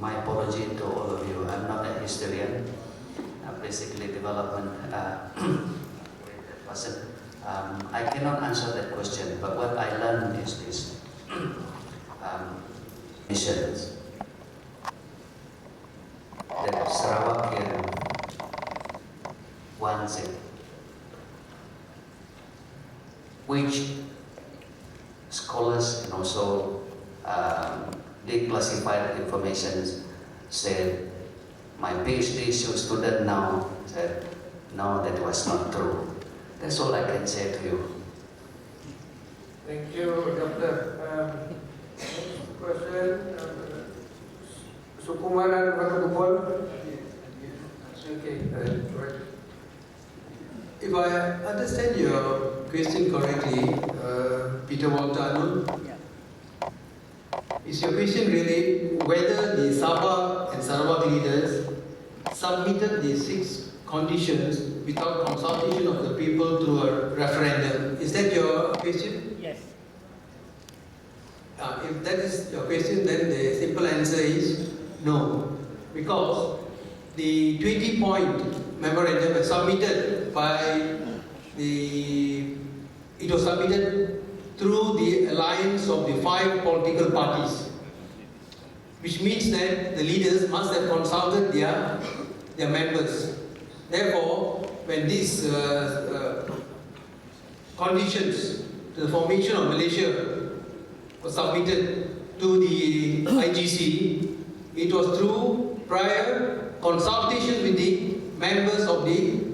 My apology to all of you. I'm not a historian. I'm basically development person. I cannot answer that question, but what I learned is this. Missions that Sarawakian wants it, which scholars and also declassified information said, my PhD student now said, no, that was not true. That's all I can say to you. Thank you, Doctor. Next question, Sukumaran Vatugubol. Okay, right. If I understand your question correctly, Peter Walter Anun, is your question really whether the Sabah and Sarawak leaders submitted the 6 conditions without consultation of the people through a referendum? Is that your question? Yes. If that is your question, then the simple answer is no, because the 20-point memorandum was submitted by it was submitted through the alliance of the 5 political parties, which means that the leaders must have consulted their members. Therefore, when these conditions to the formation of Malaysia were submitted to the IGC, it was through prior consultation with the members of the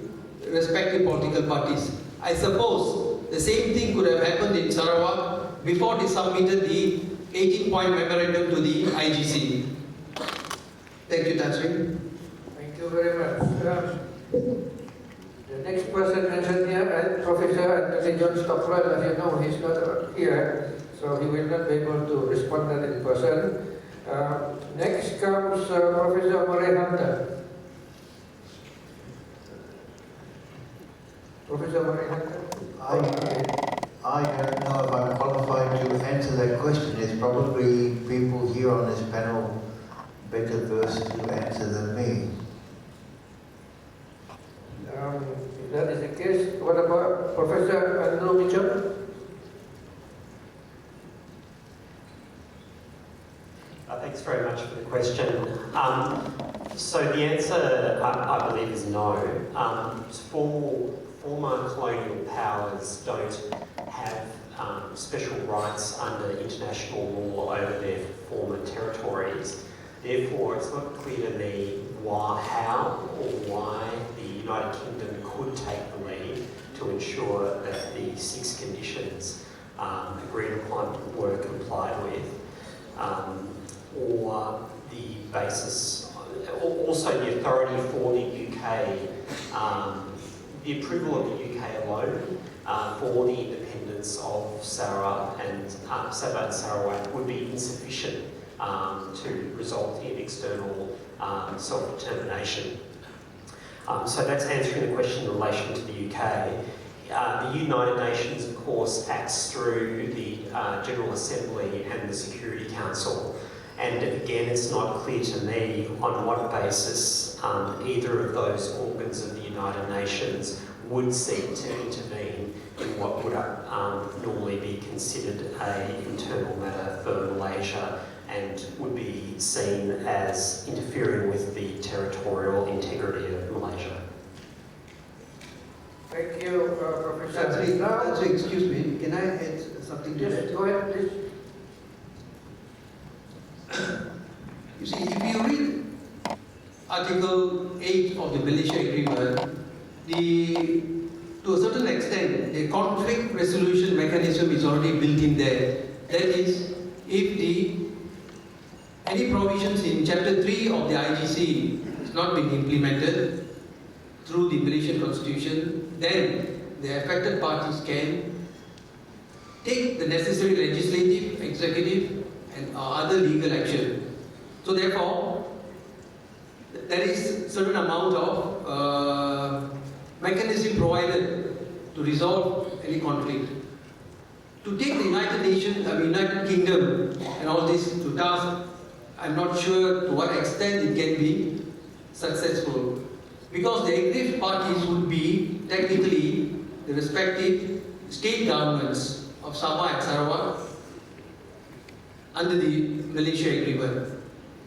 respective political parties. I suppose the same thing could have happened in Sarawak before they submitted the 18-point memorandum to the IGC. Thank you, Tan Sri. Thank you very much. The next person mentioned here, Professor Anthony John Stockwell. As you know, he's not here, so he will not be able to respond to that in person. Next comes Professor Murray Hunter. Professor Murray Hunter. I don't know if I'm qualified to answer that question. There's probably people here on this panel better versed to answer than me. If that is the case, what about Professor Andrew Mitchell? Thanks very much for the question. So the answer, I believe, is no. Former colonial powers don't have special rights under international law over their former territories. Therefore, it's not clear to me how or why the United Kingdom could take the lead to ensure that the 6 conditions agreed upon were complied with, or the basis, also the authority for the UK, the approval of the UK alone for the independence of Sabah and Sarawak would be insufficient to result in external self-determination. So that's answering the question in relation to the UK. The United Nations, of course, acts through the General Assembly and the Security Council. And again, it's not clear to me on what basis either of those organs of the United Nations would seek to intervene in what would normally be considered an internal matter for Malaysia and would be seen as interfering with the territorial integrity of Malaysia. Thank you, Professor. Actually, excuse me, can I add something to that? Yes, go ahead, please. You see, if you read Article 8 of the Malaysia Agreement, to a certain extent, the conflict resolution mechanism is already built in there. That is, if any provisions in Chapter 3 of the IGC has not been implemented through the Malaysian Constitution, then the affected parties can take the necessary legislative, executive, and other legal action. So therefore, there is certain amount of mechanism provided to resolve any conflict. To take the United Kingdom and all this to task I'm not sure to what extent it can be successful, because the aggrieved parties would be technically the respective state governments of Sabah and Sarawak under the Malaysia Agreement.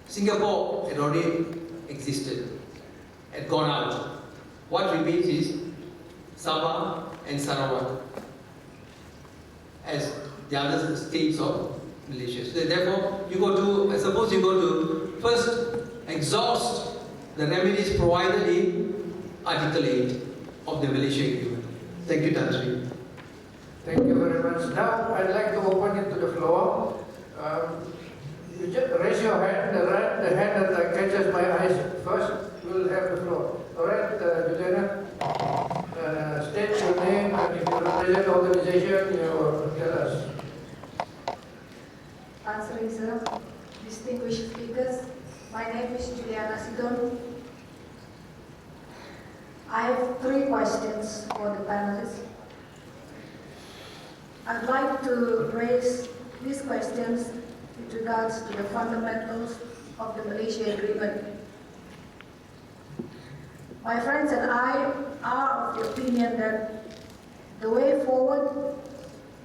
Singapore had already existed, had gone out. What remains is Sabah and Sarawak as the other states of Malaysia. So therefore, you go to, I suppose you go to first exhaust the remedies provided in Article 8 of the Malaysia Agreement. Thank you, Tan Sri. Thank you very much. Now I'd like to open it to the floor. You just raise your hand, the hand that catches my eyes first will have the floor. Alright, Juliana, state your name and if you represent the organization, you tell us. Answering, sir. Distinguished speakers, my name is Juliana Sidon. I have 3 questions for the panelists. I'd like to raise these questions with regards to the fundamentals of the Malaysia Agreement. My friends and I are of the opinion that the way forward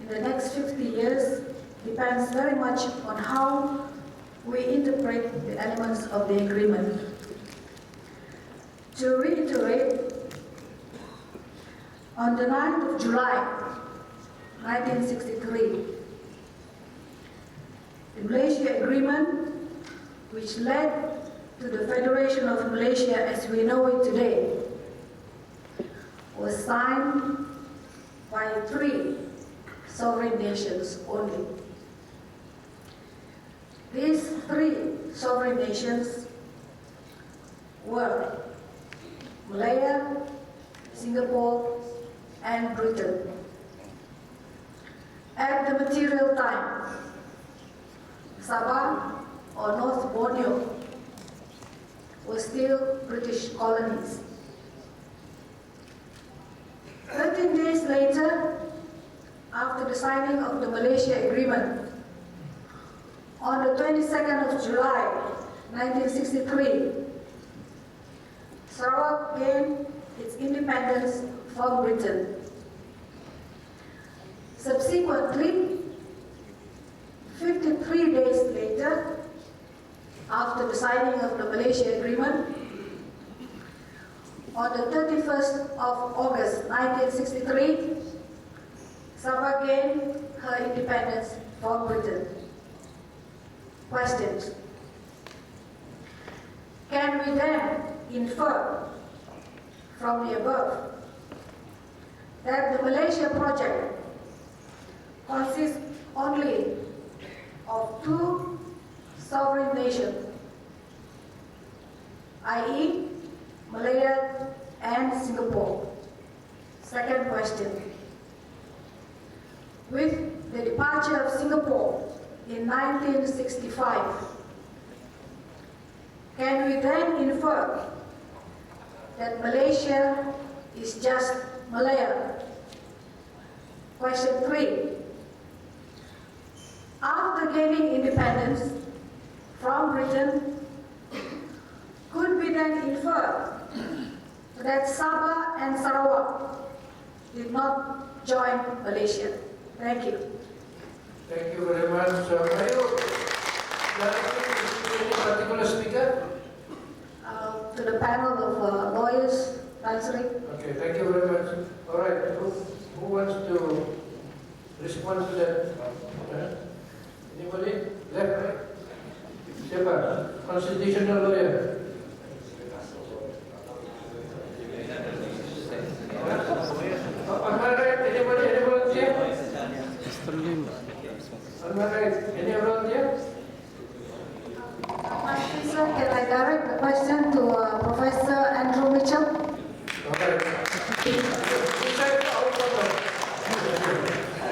in the next 50 years depends very much on how we interpret the elements of the agreement. To reiterate, on the 9th of July 1963, the Malaysia Agreement, which led to the Federation of Malaysia as we know it today, was signed by 3 sovereign nations only. These 3 sovereign nations were Malaya, Singapore, and Britain. At the material time, Sabah or North Borneo were still British colonies. 13 days later, after the signing of the Malaysia Agreement, on the 22nd of July 1963, Sarawak gained its independence from Britain. Subsequently, 53 days later, after the signing of the Malaysia Agreement, on the 31st of August 1963, Sabah gained her independence from Britain. Questions. Can we then infer from the above that the Malaysia project consists only of 2 sovereign nations, i.e. Malaya and Singapore? Second question. With the departure of Singapore in 1965, can we then infer that Malaysia is just Malaya? Question 3. After gaining independence from Britain, could we then infer that Sabah and Sarawak did not join Malaysia? Thank you. Thank you very much. Are you directing to any particular speaker? To the panel of lawyers, answering. Okay, thank you very much. All right, who wants to respond to that? Anybody? Left, right? Siapa? Constitutional lawyer. On my right, anybody? Any volunteer? On my right, any volunteer? Sir, can I direct the question to Professor Andrew Mitchell? Okay.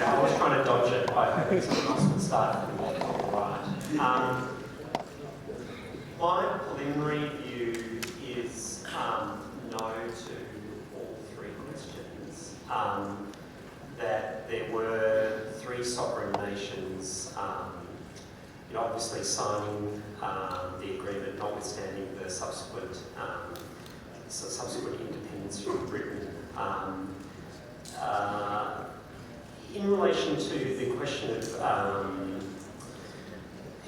I was trying to dodge it by hoping someone else would start. Right. My preliminary view is no to all 3 questions. That there were 3 sovereign nations obviously signing the agreement, notwithstanding the subsequent independence from Britain. In relation to the question of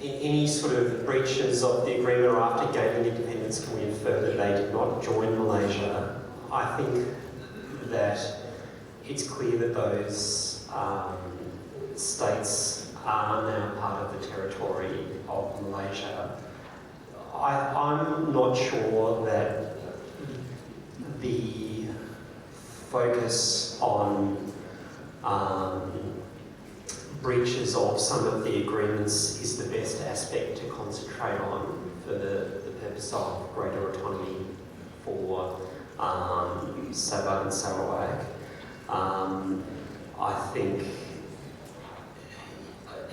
any sort of breaches of the agreement or after gaining independence, can we infer that they did not join Malaysia? I think that it's clear that those states are now part of the territory of Malaysia. I'm not sure that the focus on breaches of some of the agreements is the best aspect to concentrate on for the purpose of greater autonomy for Sabah and Sarawak. I think,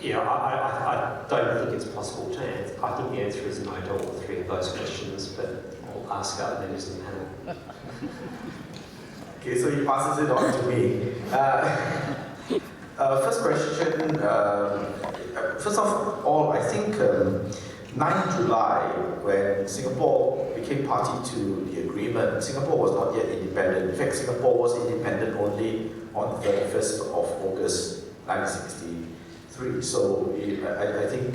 I don't think it's possible to answer. I think the answer is no to all three of those questions, but I'll ask other members of the panel. Okay, so he passes it on to me. First question, first of all, I think 9 July, when Singapore became party to the agreement, Singapore was not yet independent. In fact, Singapore was independent only on 31st of August 1963. So I think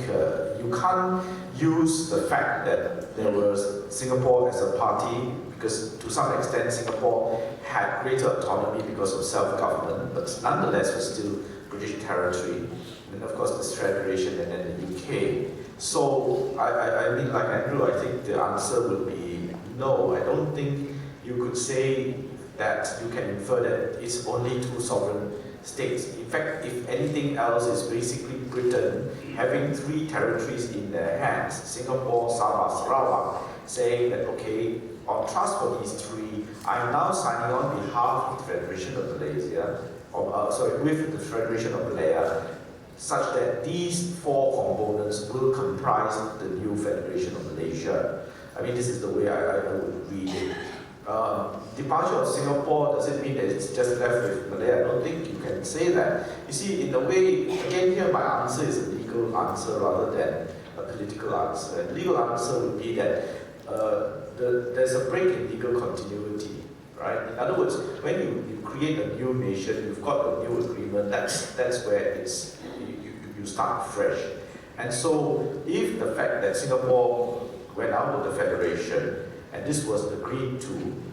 you can't use the fact that there was Singapore as a party, because to some extent Singapore had greater autonomy because of self-government, but nonetheless was still British territory. And of course this federation and then the UK. So I mean, like Andrew, I think the answer would be no. I don't think you could say that you can infer that it's only two sovereign states. In fact, if anything else, is basically Britain having three territories in their hands, Singapore, Sabah, Sarawak, saying that, okay, on trust for these three, I'm now signing on behalf of the Federation of Malaysia, with the Federation of Malaya, such that these four components will comprise the new Federation of Malaysia. I mean, this is the way I would read it. Departure of Singapore, does it mean that it's just left with Malaya? I don't think you can say that. You see, in a way, again here my answer is a legal answer rather than a political answer. And legal answer would be that there's a break in legal continuity, right? In other words, when you create a new nation, you've got a new agreement, that's where it's you start fresh. And so if the fact that Singapore went out of the Federation, and this was agreed to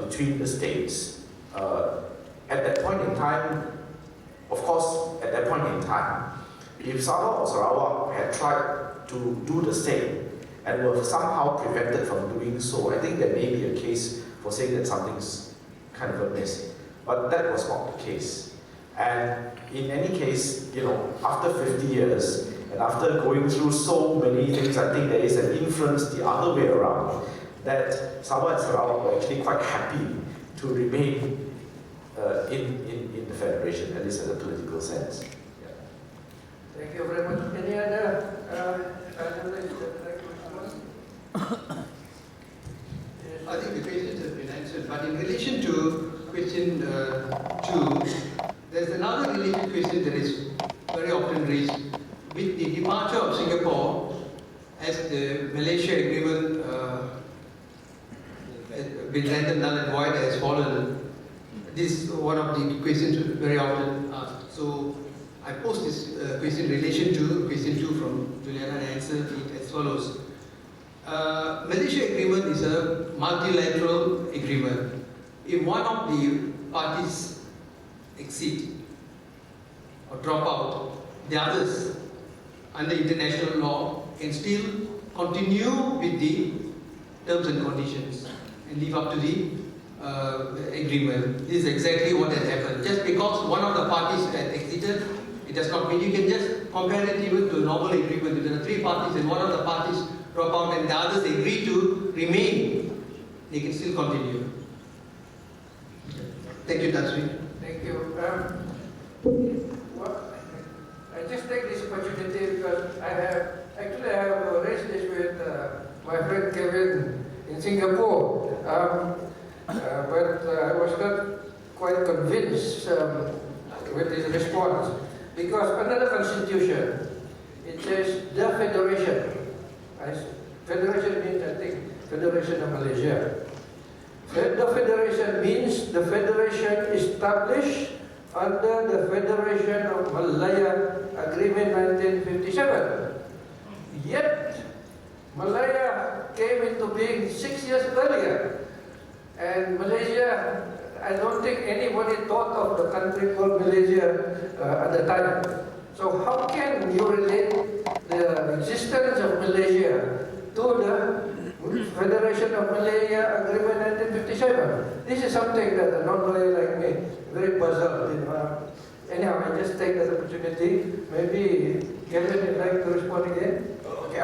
between the states, at that point in time, of course, at that point in time, if Sabah or Sarawak had tried to do the same and were somehow prevented from doing so, I think there may be a case for saying that something's kind of amiss. But that was not the case. And in any case, after 50 years, and after going through so many things, I think there is an influence the other way around, that Sabah and Sarawak were actually quite happy to remain in the Federation, at least in a political sense. Yeah. Thank you very much. Any other I think the questions have been answered, but in relation to question 2, there's another related question that is very often raised. With the departure of Singapore, as the Malaysia agreement been rendered null and void, has fallen, this is one of the questions very often asked. So I pose this question in relation to question 2 from Juliana and answer it as follows. Malaysia agreement is a multilateral agreement. If one of the parties exceed or drop out, the others under international law can still continue with the terms and conditions and live up to the agreement. This is exactly what has happened. Just because one of the parties has exited, it does not mean you can just compare it even to a normal agreement. If there are 3 parties and one of the parties drop out and the others agree to remain, they can still continue. Thank you, Tasri. Thank you. I just take this opportunity because I have raised this with my friend Kevin in Singapore, but I was not quite convinced with his response, because under the Constitution, it says the Federation. Federation means, I think, Federation of Malaysia. The Federation means the Federation established under the Federation of Malaya Agreement 1957. Yet, Malaya came into being 6 years earlier. And Malaysia, I don't think anybody thought of the country called Malaysia at the time. So how can you relate the existence of Malaysia to the Federation of Malaya Agreement 1957? This is something that a non-lawyer like me very puzzled. Anyhow, I just take that opportunity. Maybe Kevin would like to respond again. Okay,